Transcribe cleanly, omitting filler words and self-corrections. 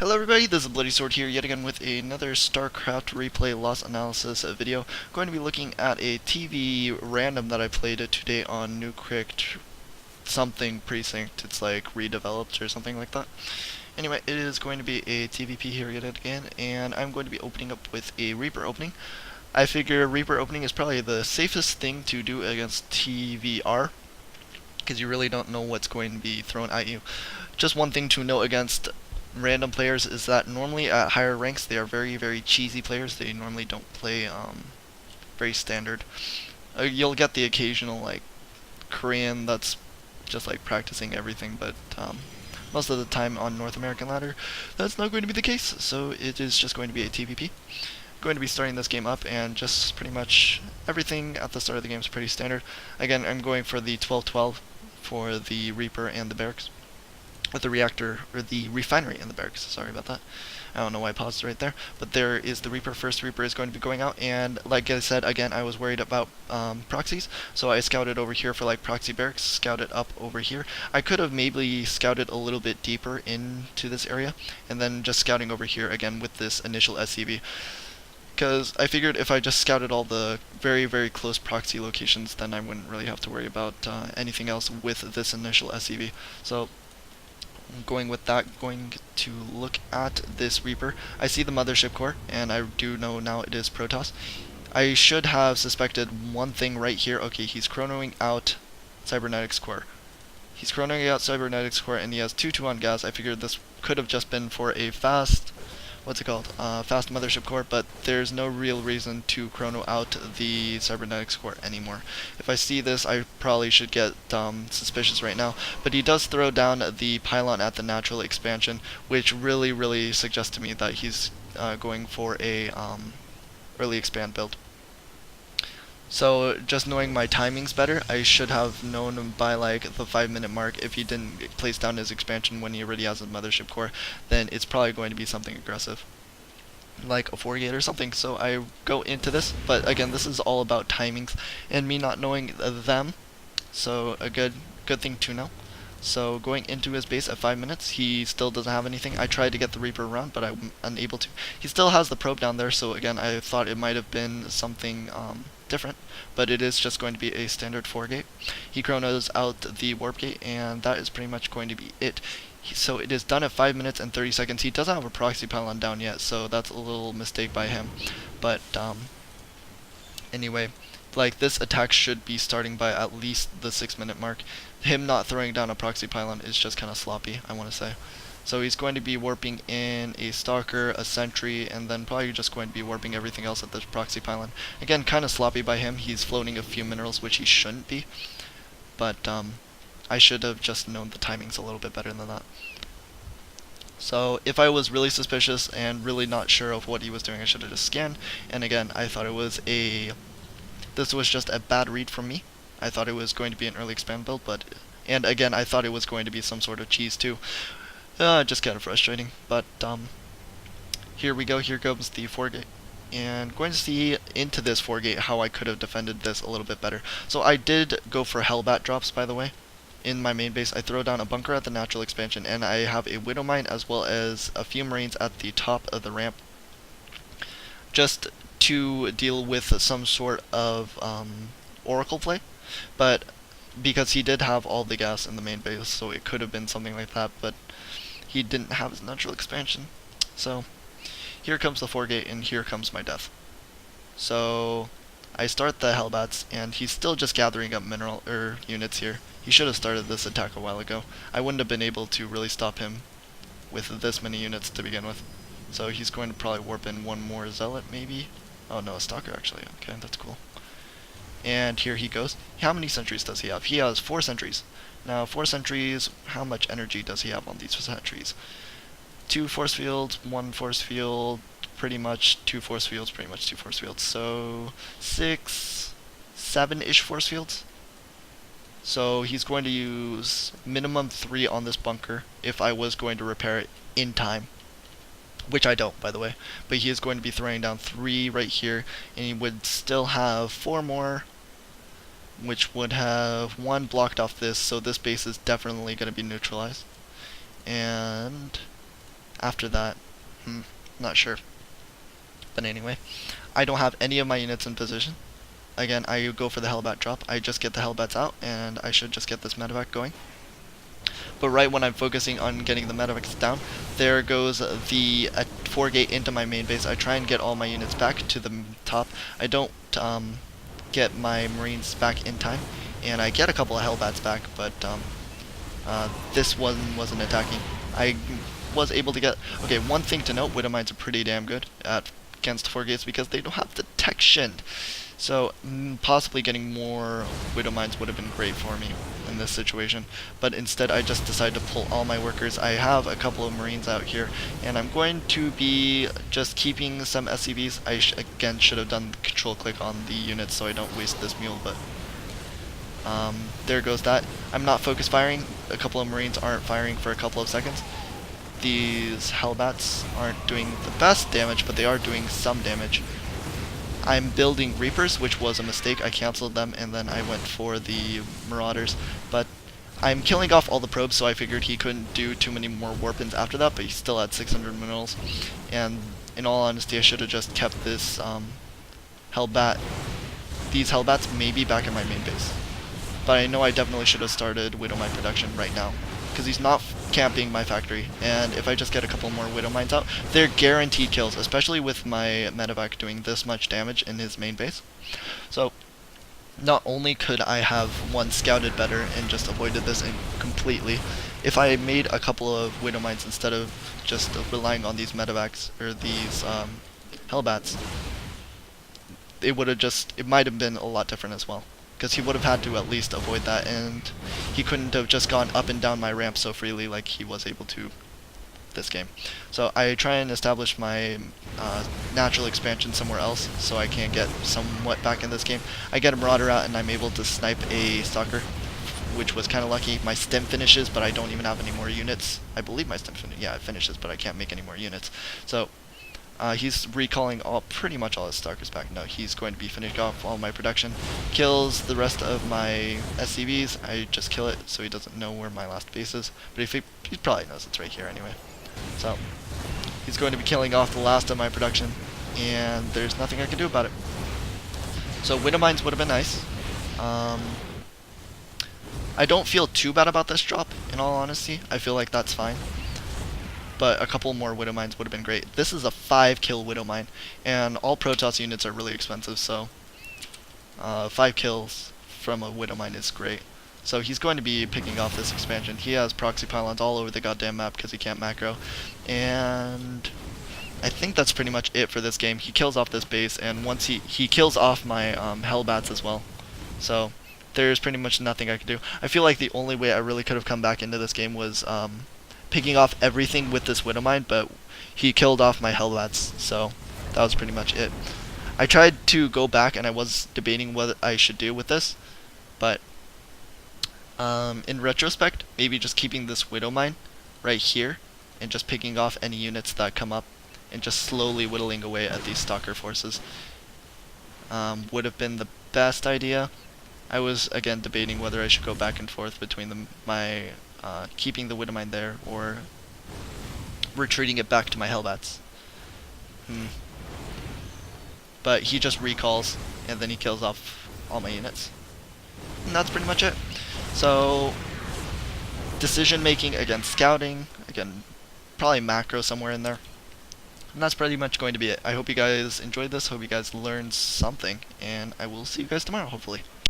Hello everybody, this is Bloody Sword here yet again with another StarCraft replay loss analysis video. Going to be looking at a TV random that I played today on Newkrik something Precinct. It's like redeveloped or something like that. Anyway, it is going to be a TvP here yet again, and I'm going to be opening up with a Reaper opening. I figure Reaper opening is probably the safest thing to do against TVR, because you really don't know what's going to be thrown at you. Just one thing to note against random players is that normally at higher ranks they are very cheesy players. They normally don't play very standard. You'll get the occasional like Korean that's just like practicing everything, but most of the time on North American ladder that's not going to be the case, so it is just going to be a TvP. Going to be starting this game up, and just pretty much everything at the start of the game is pretty standard. Again, I'm going for the 12-12 for the Reaper and the barracks. With the reactor, or the refinery in the barracks, sorry about that. I don't know why I paused right there, but there is the Reaper. First Reaper is going to be going out, and like I said, again, I was worried about proxies, so I scouted over here for like proxy barracks, scouted up over here. I could have maybe scouted a little bit deeper into this area, and then just scouting over here again with this initial SCV. Because I figured if I just scouted all the very close proxy locations, then I wouldn't really have to worry about anything else with this initial SCV. So going with that, going to look at this Reaper. I see the mothership core, and I do know now it is Protoss. I should have suspected one thing right here. Okay, he's chronoing out cybernetics core. He's chronoing out cybernetics core, and he has 2-2 on gas. I figured this could have just been for a fast, fast mothership core, but there's no real reason to chrono out the cybernetics core anymore. If I see this, I probably should get suspicious right now, but he does throw down the pylon at the natural expansion, which really suggests to me that he's going for a early expand build. So just knowing my timings better, I should have known by like the 5-minute mark, if he didn't place down his expansion when he already has a mothership core, then it's probably going to be something aggressive, like a 4gate or something. So I go into this, but again, this is all about timings and me not knowing them, so a good thing to know. So going into his base at 5 minutes, he still doesn't have anything. I tried to get the Reaper around, but I'm unable to. He still has the probe down there, so again, I thought it might have been something different, but it is just going to be a standard 4-gate. He chronos out the warp gate, and that is pretty much going to be it. So it is done at 5 minutes and 30 seconds. He doesn't have a proxy pylon down yet, so that's a little mistake by him. But anyway, like this attack should be starting by at least the 6-minute mark. Him not throwing down a proxy pylon is just kind of sloppy, I want to say. So he's going to be warping in a stalker, a sentry, and then probably just going to be warping everything else at this proxy pylon. Again, kind of sloppy by him. He's floating a few minerals, which he shouldn't be. But I should have just known the timings a little bit better than that. So if I was really suspicious and really not sure of what he was doing, I should have just scanned. And again, I thought this was just a bad read from me. I thought it was going to be an early expand build, and again, I thought it was going to be some sort of cheese too. Just kind of frustrating, but here we go. Here comes the 4-gate, and going to see into this 4-gate how I could have defended this a little bit better. So I did go for Hellbat drops, by the way. In my main base, I throw down a bunker at the natural expansion, and I have a Widow Mine as well as a few Marines at the top of the ramp, just to deal with some sort of Oracle play. But because he did have all the gas in the main base, so it could have been something like that, but he didn't have his natural expansion. So here comes the 4-gate, and here comes my death. So I start the Hellbats, and he's still just gathering up mineral units here. He should have started this attack a while ago. I wouldn't have been able to really stop him with this many units to begin with. So he's going to probably warp in one more Zealot, maybe. Oh no, a Stalker actually. Okay, that's cool. And here he goes. How many sentries does he have? He has 4 sentries. Now 4 sentries, how much energy does he have on these sentries? 2 force fields, 1 force field, pretty much 2 force fields, pretty much 2 force fields. So 6, 7-ish force fields. So he's going to use minimum 3 on this bunker if I was going to repair it in time. Which I don't, by the way. But he is going to be throwing down 3 right here, and he would still have 4 more, which would have 1 blocked off this, so this base is definitely going to be neutralized. And after that, not sure. But anyway, I don't have any of my units in position. Again, I go for the Hellbat drop. I just get the Hellbats out, and I should just get this medevac going. But right when I'm focusing on getting the medevacs down, there goes the 4-gate into my main base. I try and get all my units back to the top. I don't get my Marines back in time, and I get a couple of Hellbats back, but this one wasn't attacking. I was able to get... Okay, one thing to note, Widow Mines are pretty damn good against 4-gates because they don't have detection. So possibly getting more Widow Mines would have been great for me in this situation, but instead I just decided to pull all my workers. I have a couple of Marines out here, and I'm going to be just keeping some SCVs. I again should have done control click on the units so I don't waste this mule, but there goes that. I'm not focus firing. A couple of Marines aren't firing for a couple of seconds. These Hellbats aren't doing the best damage, but they are doing some damage. I'm building Reapers, which was a mistake. I canceled them, and then I went for the Marauders. But I'm killing off all the probes, so I figured he couldn't do too many more warpins after that, but he still had 600 minerals. And in all honesty, I should have just kept this these Hellbats maybe back in my main base. But I know I definitely should have started Widow Mine production right now, because he's not camping my factory, and if I just get a couple more Widow Mines out, they're guaranteed kills, especially with my medevac doing this much damage in his main base. So not only could I have one scouted better and just avoided this completely, if I made a couple of Widow Mines instead of just relying on these medevacs or these Hellbats, it might have been a lot different as well. Because he would have had to at least avoid that, and he couldn't have just gone up and down my ramp so freely like he was able to this game. So I try and establish my natural expansion somewhere else so I can get somewhat back in this game. I get a Marauder out and I'm able to snipe a Stalker, which was kind of lucky. My stim finishes, but I don't even have any more units. I believe my stim it finishes, but I can't make any more units. So he's recalling pretty much all his Stalkers back. No, he's going to be finishing off all my production. Kills the rest of my SCVs. I just kill it so he doesn't know where my last base is. But he probably knows it's right here anyway. So he's going to be killing off the last of my production, and there's nothing I can do about it. So Widow Mines would have been nice. I don't feel too bad about this drop, in all honesty. I feel like that's fine. But a couple more Widow Mines would have been great. This is a 5-kill Widow Mine, and all Protoss units are really expensive, so 5 kills from a Widow Mine is great. So he's going to be picking off this expansion. He has proxy pylons all over the goddamn map because he can't macro, and I think that's pretty much it for this game. He kills off this base, and once he kills off my Hellbats as well. So there's pretty much nothing I can do. I feel like the only way I really could have come back into this game was picking off everything with this Widow Mine, but he killed off my Hellbats, so that was pretty much it. I tried to go back and I was debating what I should do with this, but in retrospect, maybe just keeping this Widow Mine right here and just picking off any units that come up and just slowly whittling away at these Stalker forces would have been the best idea. I was again debating whether I should go back and forth between keeping the Widow Mine there or retreating it back to my Hellbats. But he just recalls and then he kills off all my units. And that's pretty much it. So decision making, again scouting, again probably macro somewhere in there. And that's pretty much going to be it. I hope you guys enjoyed this, hope you guys learned something, and I will see you guys tomorrow hopefully.